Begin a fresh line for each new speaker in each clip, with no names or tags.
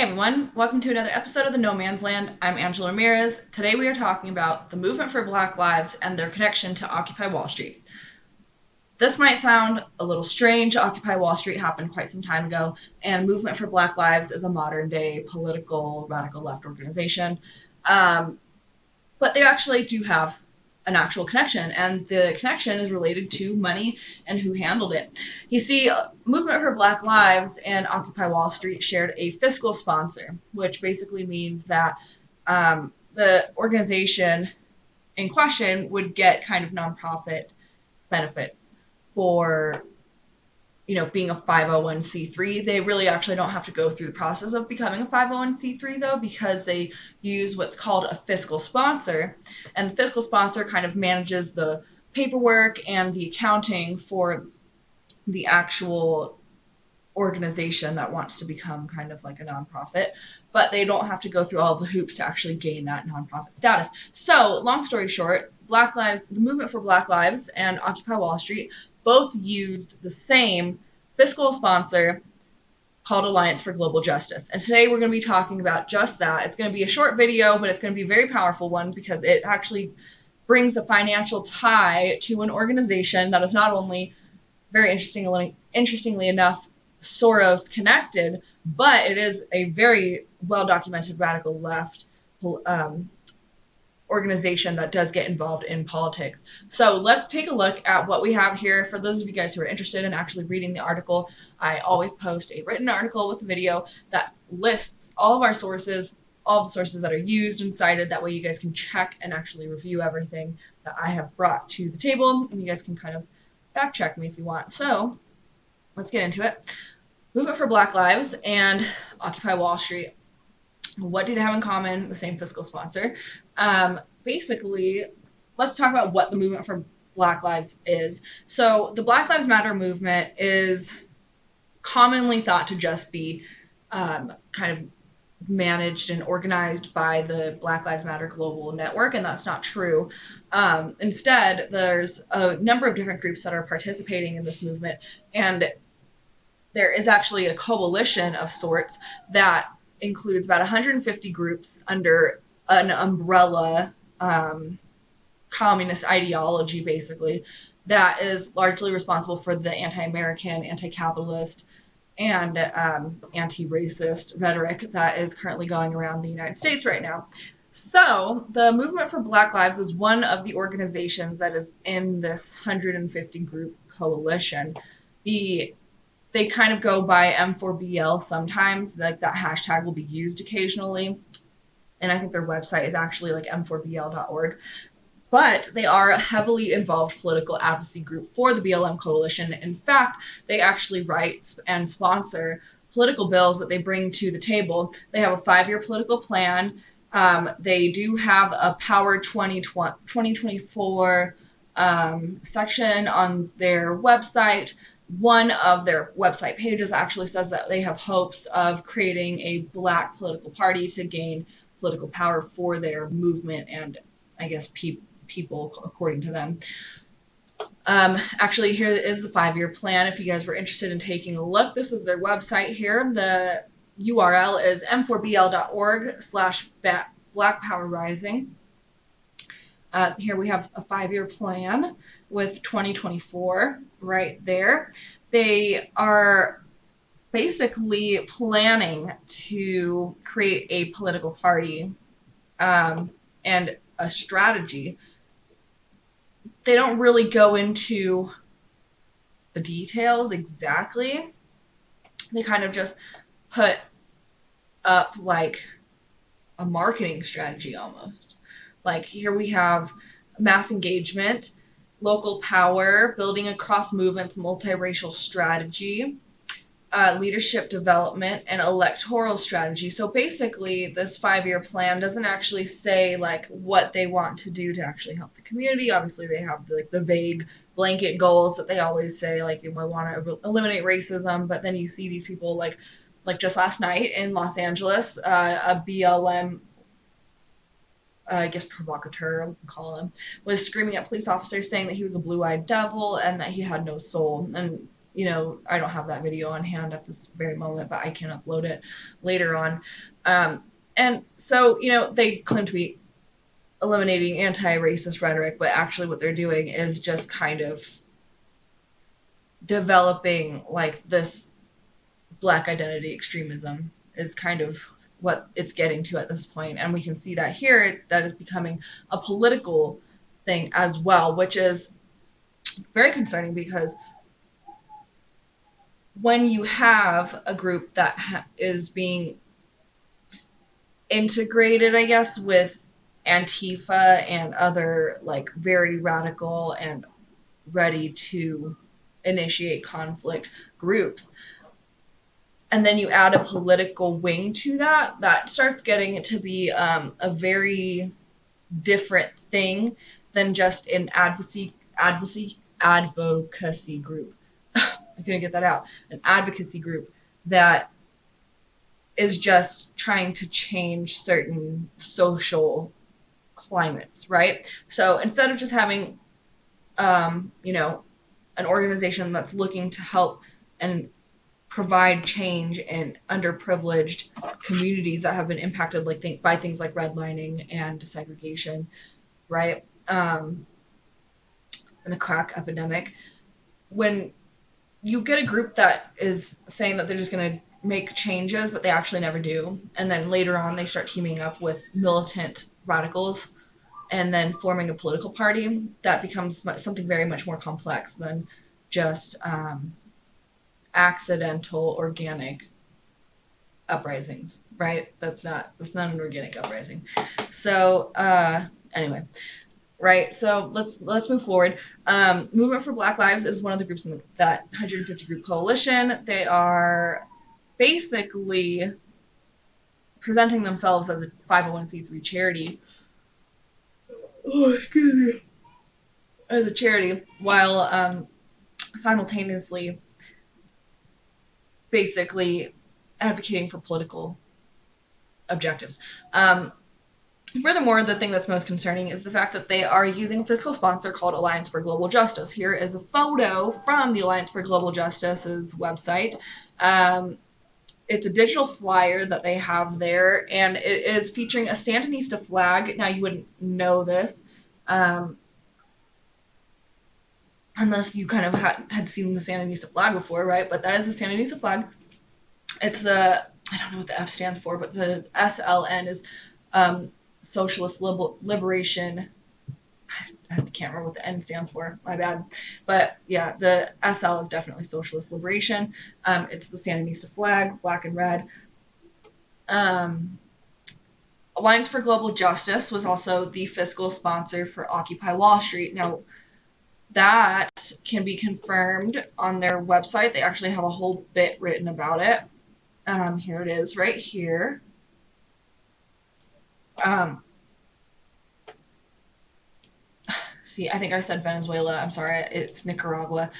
Hey everyone, welcome to another episode of the No Man's Land. I'm Angela Ramirez. Today we are talking about the movement for Black Lives and their connection to Occupy Wall Street. This might sound a little strange. Occupy Wall Street happened quite some time ago, and Movement for Black Lives is a modern day political radical left organization. Um, but they actually do have an actual connection, and the connection is related to money and who handled it. You see, Movement for Black Lives and Occupy Wall Street shared a fiscal sponsor, which basically means that the organization in question would get kind of nonprofit benefits for being a 501c3. They really actually don't have to go through the process of becoming a 501c3 though, because they use what's called a fiscal sponsor, and the fiscal sponsor kind of manages the paperwork and the accounting for the actual organization that wants to become kind of like a nonprofit, but they don't have to go through all the hoops to actually gain that nonprofit status. So, long story short, the Movement for Black Lives and Occupy Wall Street both used the same fiscal sponsor called Alliance for Global Justice. And today we're going to be talking about just that. It's going to be a short video, but it's going to be a very powerful one because it actually brings a financial tie to an organization that is not only very interestingly enough Soros connected, but it is a very well documented radical left organization that does get involved in politics. So let's take a look at what we have here. For those of you guys who are interested in actually reading the article, I always post a written article with the video that lists all of our sources, all the sources that are used and cited. That way you guys can check and actually review everything that I have brought to the table, and you guys can kind of fact check me if you want. So let's get into it. Movement for Black Lives and Occupy Wall Street. What do they have in common? The same fiscal sponsor. Basically, let's talk about what the Movement for Black Lives is. So the Black Lives Matter movement is commonly thought to just be kind of managed and organized by the Black Lives Matter global network, and that's not true. Instead, there's a number of different groups that are participating in this movement, and there is actually a coalition of sorts that includes about 150 groups under an umbrella communist ideology, basically, that is largely responsible for the anti-American, anti-capitalist, and anti-racist rhetoric that is currently going around the United States right now. So the Movement for Black Lives is one of the organizations that is in this 150 group coalition. They kind of go by M4BL sometimes, like that hashtag will be used occasionally. And I think their website is actually like m4bl.org. But they are a heavily involved political advocacy group for the BLM coalition. In fact, they actually write and sponsor political bills that they bring to the table. They have a 5-year political plan. They do have a Power 2024 section on their website. One of their website pages actually says that they have hopes of creating a black political party to gain political power for their movement and, I guess, people, according to them. Actually, here is the 5-year plan. If you guys were interested in taking a look, this is their website here. The URL is m4bl.org/Black Power Rising. Here we have a 5-year plan with 2024 right there. They are basically planning to create a political party and a strategy. They don't really go into the details exactly. They kind of just put up like a marketing strategy almost. Like here we have mass engagement, local power, building across movements, multiracial strategy, leadership development, and electoral strategy. So basically, this 5-year plan doesn't actually say like what they want to do to actually help the community. Obviously, they have the vague blanket goals that they always say, like we want to eliminate racism. But then you see these people like just last night in Los Angeles, a BLM, I guess provocateur, we'll call him, was screaming at police officers saying that he was a blue-eyed devil and that he had no soul. And I don't have that video on hand at this very moment, but I can upload it later on. And so, they claim to be eliminating anti-racist rhetoric, but actually what they're doing is just kind of developing like this Black identity extremism is kind of what it's getting to at this point. And we can see that here, that is becoming a political thing as well, which is very concerning because when you have a group that is being integrated, I guess, with Antifa and other like very radical and ready to initiate conflict groups, and then you add a political wing to that starts getting it to be a very different thing than just an advocacy group. I couldn't get that out. An advocacy group that is just trying to change certain social climates, right? So instead of just having, an organization that's looking to help and provide change in underprivileged communities that have been impacted by things like redlining and segregation, right? And the crack epidemic. When you get a group that is saying that they're just going to make changes, but they actually never do, and then later on they start teaming up with militant radicals and then forming a political party, that becomes something very much more complex than just accidental organic uprisings, right? That's not an organic uprising. So anyway, right? So let's move forward. Movement for Black Lives is one of the groups in that 150 group coalition. They are basically presenting themselves as a 501c3 charity. Oh, excuse me. As a charity, while simultaneously basically advocating for political objectives. Furthermore, the thing that's most concerning is the fact that they are using a fiscal sponsor called Alliance for Global Justice. Here is a photo from the Alliance for Global Justice's website. It's a digital flyer that they have there, and it is featuring a Sandinista flag. Now, you wouldn't know this unless you kind of had seen the Sandinista flag before, right? But that is the Sandinista flag. It's I don't know what the F stands for, but the SLN is Socialist Liberation. I can't remember what the N stands for. My bad. But yeah, the SL is definitely Socialist Liberation. It's the Sandinista flag, black and red. Alliance for Global Justice was also the fiscal sponsor for Occupy Wall Street. Now, that can be confirmed on their website. They actually have a whole bit written about it. Here it is right here. See, I think I said Venezuela. I'm sorry, it's Nicaragua.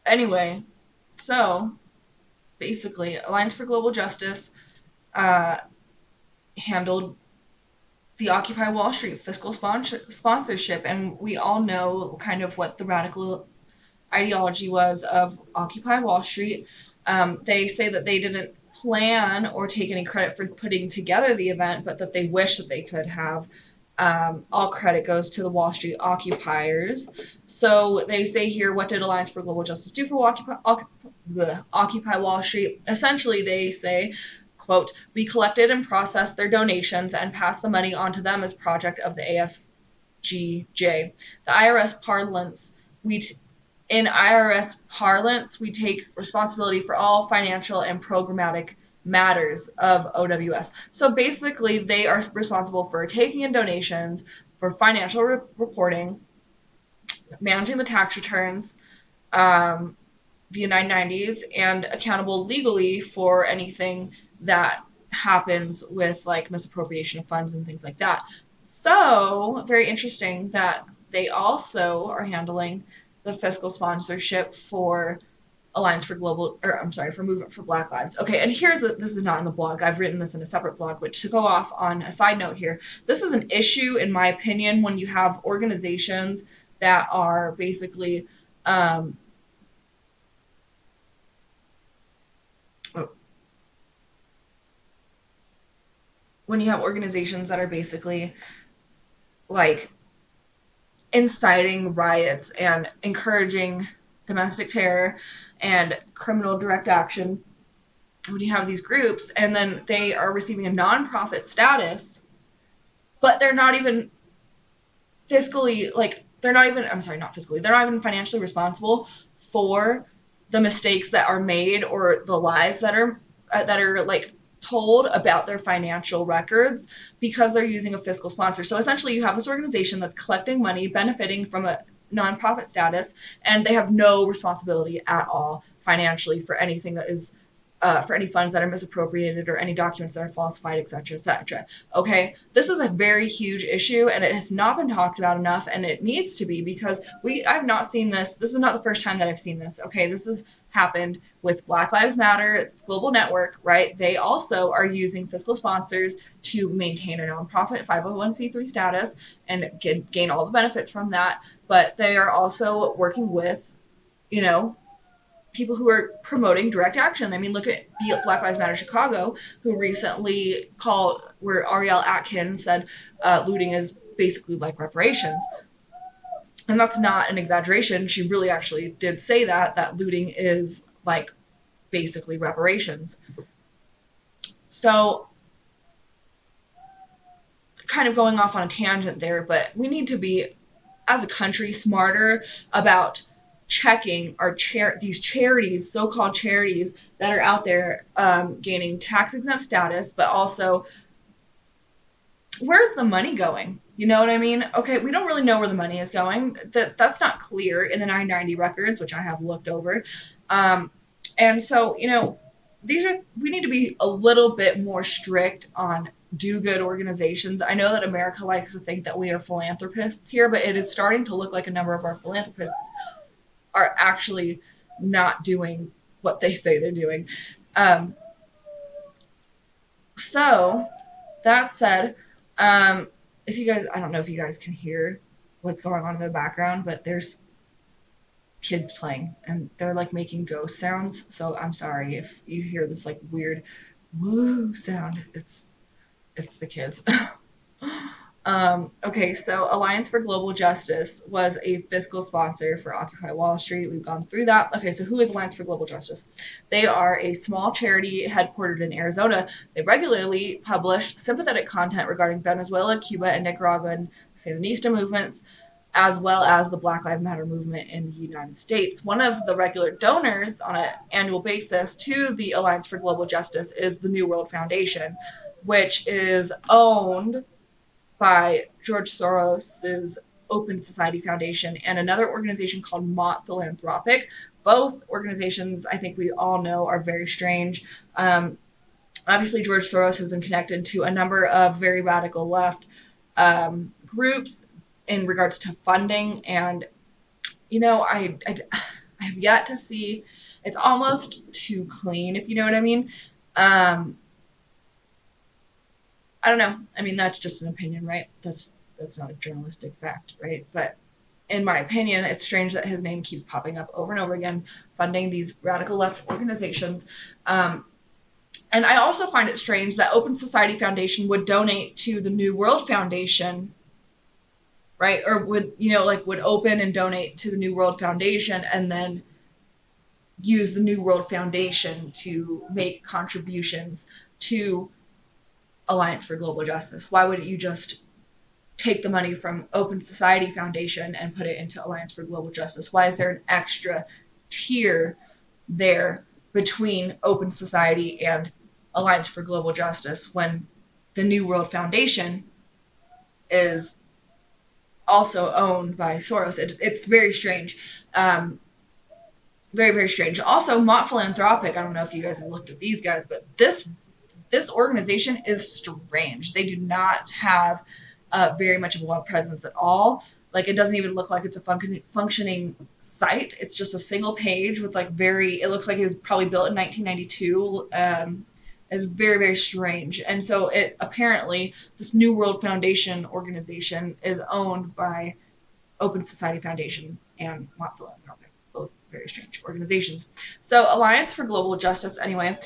Anyway, so basically, Alliance for Global Justice handled the Occupy Wall Street fiscal sponsorship, and we all know kind of what the radical ideology was of Occupy Wall Street. They say that they didn't plan or take any credit for putting together the event, but that they wish that they could have. All credit goes to the Wall Street occupiers. So they say here, what did Alliance for Global Justice do for Occupy Wall Street? Essentially, they say, quote, we collected and processed their donations and passed the money on to them as project of the AFGJ. The IRS parlance, in IRS parlance, we take responsibility for all financial and programmatic matters of OWS. So basically, they are responsible for taking in donations, for financial reporting, managing the tax returns, via 990s, and accountable legally for anything that happens with like misappropriation of funds and things like that. So very interesting that they also are handling the fiscal sponsorship for Alliance for for Movement for Black Lives. Okay, and this is not in the blog. I've written this in a separate blog, but to go off on a side note here, this is an issue, in my opinion, when you have organizations that are basically um, when you have organizations that are basically like inciting riots and encouraging domestic terror and criminal direct action, when you have these groups and then they are receiving a nonprofit status, but they're not even fiscally, like, they're not even, I'm sorry, not fiscally, they're not even financially responsible for the mistakes that are made or the lies that are like told about their financial records because they're using a fiscal sponsor. So essentially you have this organization that's collecting money, benefiting from a nonprofit status, and they have no responsibility at all financially for anything that is for any funds that are misappropriated or any documents that are falsified, et cetera, et cetera. Okay, this is a very huge issue, and it has not been talked about enough, and it needs to be because I've not seen this. This is not the first time that I've seen this. Okay, this has happened with Black Lives Matter Global Network, right? They also are using fiscal sponsors to maintain a nonprofit 501c3 status and gain all the benefits from that, but they are also working with, you know, people who are promoting direct action. I mean, look at Black Lives Matter Chicago, who recently called, where Ariel Atkins said looting is basically like reparations. And that's not an exaggeration. She really actually did say that looting is like basically reparations. So, kind of going off on a tangent there, but we need to be, as a country, smarter about checking these charities, so-called charities that are out there gaining tax exempt status, but also where's the money going? You know what I mean? Okay, we don't really know where the money is going. That's not clear in the 990 records, which I have looked over. Um, and so, we need to be a little bit more strict on do good organizations. I know that America likes to think that we are philanthropists here, but it is starting to look like a number of our philanthropists are actually not doing what they say they're doing. Um, so that said, if you guys, I don't know if you guys can hear what's going on in the background, but there's kids playing and they're like making ghost sounds. So I'm sorry if you hear this like weird woo sound. It's the kids. Okay, so Alliance for Global Justice was a fiscal sponsor for Occupy Wall Street. We've gone through that. Okay, so who is Alliance for Global Justice? They are a small charity headquartered in Arizona. They regularly publish sympathetic content regarding Venezuela, Cuba, and Nicaraguan Sandinista movements, as well as the Black Lives Matter movement in the United States. One of the regular donors on an annual basis to the Alliance for Global Justice is the New World Foundation, which is owned by George Soros's Open Society Foundation and another organization called Mott Philanthropic. Both organizations, I think we all know, are very strange. Obviously, George Soros has been connected to a number of very radical left groups in regards to funding, and I have yet to see. It's almost too clean, if you know what I mean. I don't know. I mean, that's just an opinion, right? That's not a journalistic fact, right? But in my opinion, it's strange that his name keeps popping up over and over again, funding these radical left organizations. And I also find it strange that Open Society Foundation would donate to the New World Foundation, right? Or would open and donate to the New World Foundation and then use the New World Foundation to make contributions to Alliance for Global Justice. Why wouldn't you just take the money from Open Society Foundation and put it into Alliance for Global Justice? Why is there an extra tier there between Open Society and Alliance for Global Justice when the New World Foundation is also owned by Soros? It's very strange. Very, very strange. Also, Mott Philanthropic, I don't know if you guys have looked at these guys, but this organization is strange. They do not have very much of a web presence at all. Like, it doesn't even look like it's a functioning site. It's just a single page with it looks like it was probably built in 1992. It's very, very strange. And so apparently this New World Foundation organization is owned by Open Society Foundation and Mott Philanthropic, both very strange organizations. So Alliance for Global Justice, anyway,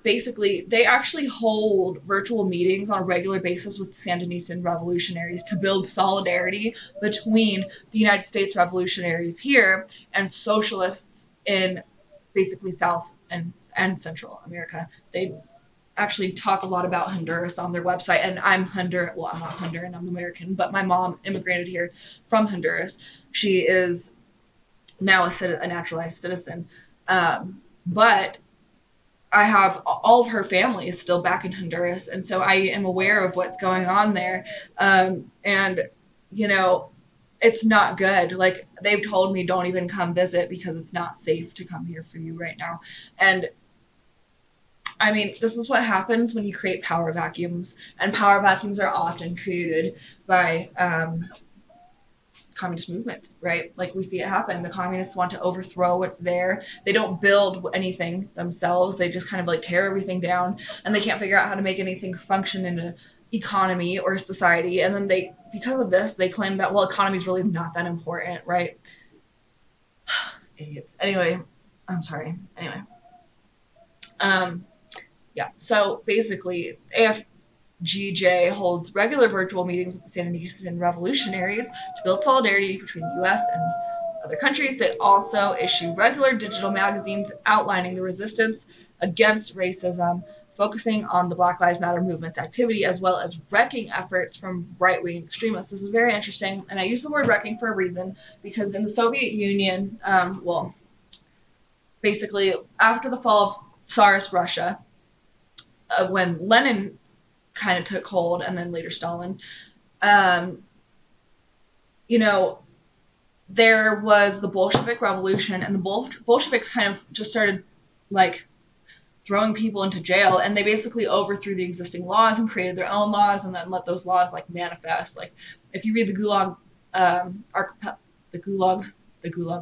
basically they actually hold virtual meetings on a regular basis with Sandinista revolutionaries to build solidarity between the United States revolutionaries here and socialists in basically South and Central America. They actually talk a lot about Honduras on their website. And I'm Honduran. Well, I'm not Honduran. I'm American, but my mom immigrated here from Honduras. She is now a naturalized citizen. But I have all of her family is still back in Honduras, and so I am aware of what's going on there. And you know, it's not good. Like they've told me, don't even come visit because it's not safe to come here for you right now. And I mean, this is what happens when you create power vacuums, and power vacuums are often created by communist movements, right? Like we see it happen. The communists want to overthrow what's there. They don't build anything themselves. They just kind of like tear everything down, and they can't figure out how to make anything function in an economy or society. And then they, because of this, they claim that, well, economy is really not that important, right? Idiots. Anyway, I'm sorry. Anyway. Yeah, so basically, AFGJ holds regular virtual meetings with the Sandinista revolutionaries to build solidarity between the U.S. and other countries. They also issue regular digital magazines outlining the resistance against racism, focusing on the Black Lives Matter movement's activity, as well as wrecking efforts from right-wing extremists. This is very interesting, and I use the word wrecking for a reason, because in the Soviet Union, basically after the fall of Tsarist Russia, when Lenin kind of took hold, and then later Stalin, there was the Bolshevik Revolution, and the Bolsheviks kind of just started like throwing people into jail, and they basically overthrew the existing laws and created their own laws, and then let those laws like manifest. Like if you read the Gulag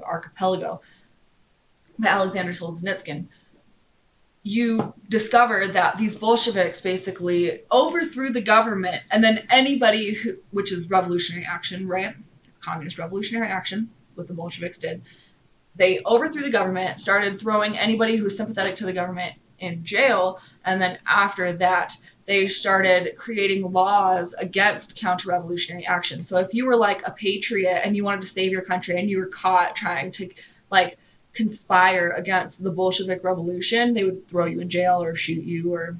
Archipelago by Alexander Solzhenitsyn, you discover that these Bolsheviks basically overthrew the government, and then anybody who, which is revolutionary action, right? It's communist revolutionary action, what the Bolsheviks did. They overthrew the government, started throwing anybody who was sympathetic to the government in jail, and then after that, they started creating laws against counter-revolutionary action. So if you were like a patriot and you wanted to save your country and you were caught trying to like conspire against the Bolshevik Revolution, they would throw you in jail or shoot you, or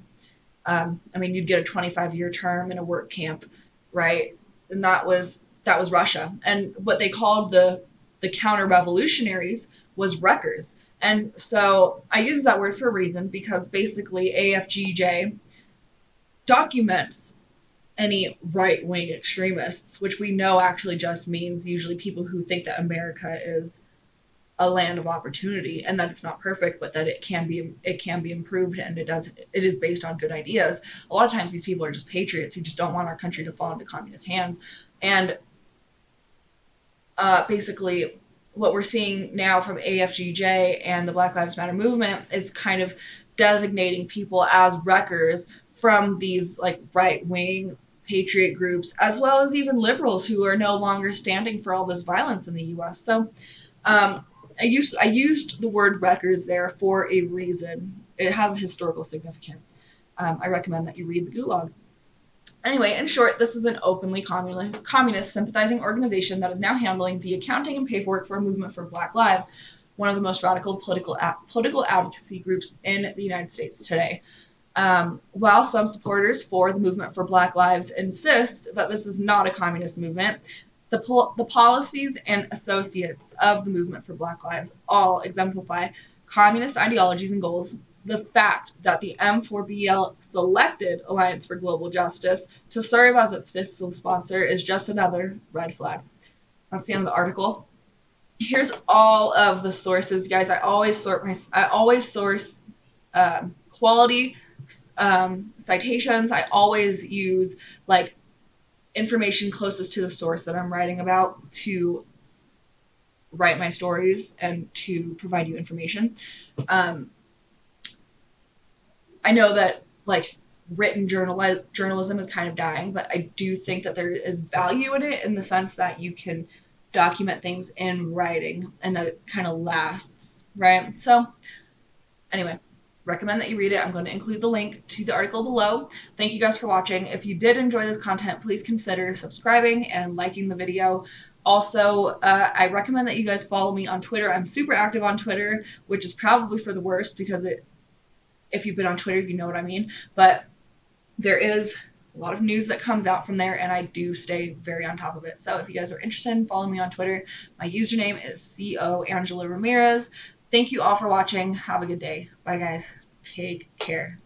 you'd get a 25-year term in a work camp, right? And that was Russia. And what they called the counter-revolutionaries was wreckers. And so I use that word for a reason, because basically AFGJ documents any right-wing extremists, which we know actually just means usually people who think that America is a land of opportunity, and that it's not perfect, but that it can be improved, and it is based on good ideas. A lot of times these people are just patriots who just don't want our country to fall into communist hands. And basically what we're seeing now from AFGJ and the Black Lives Matter movement is kind of designating people as wreckers from these like right-wing patriot groups, as well as even liberals who are no longer standing for all this violence in the U.S. So I used the word wreckers there for a reason. It has a historical significance. I recommend that you read the Gulag. Anyway, in short, this is an openly communist sympathizing organization that is now handling the accounting and paperwork for a movement for Black Lives, one of the most radical political advocacy groups in the United States today. While some supporters for the movement for Black Lives insist that this is not a communist movement, the policies and associates of the movement for Black Lives all exemplify communist ideologies and goals. The fact that the M4BL selected Alliance for Global Justice to serve as its fiscal sponsor is just another red flag. That's the end of the article. Here's all of the sources, guys. I always source quality citations. I always use like information closest to the source that I'm writing about to write my stories and to provide you information. I know that like written journalism is kind of dying, but I do think that there is value in it, in the sense that you can document things in writing and that it kind of lasts, right? So anyway, recommend that you read it. I'm going to include the link to the article below. Thank you guys for watching. If you did enjoy this content, please consider subscribing and liking the video. Also, I recommend that you guys follow me on Twitter. I'm super active on Twitter, which is probably for the worst because if you've been on Twitter, you know what I mean. But there is a lot of news that comes out from there, and I do stay very on top of it. So if you guys are interested in following me on Twitter, my username is CO Angela Ramirez. Thank you all for watching. Have a good day. Bye, guys. Take care.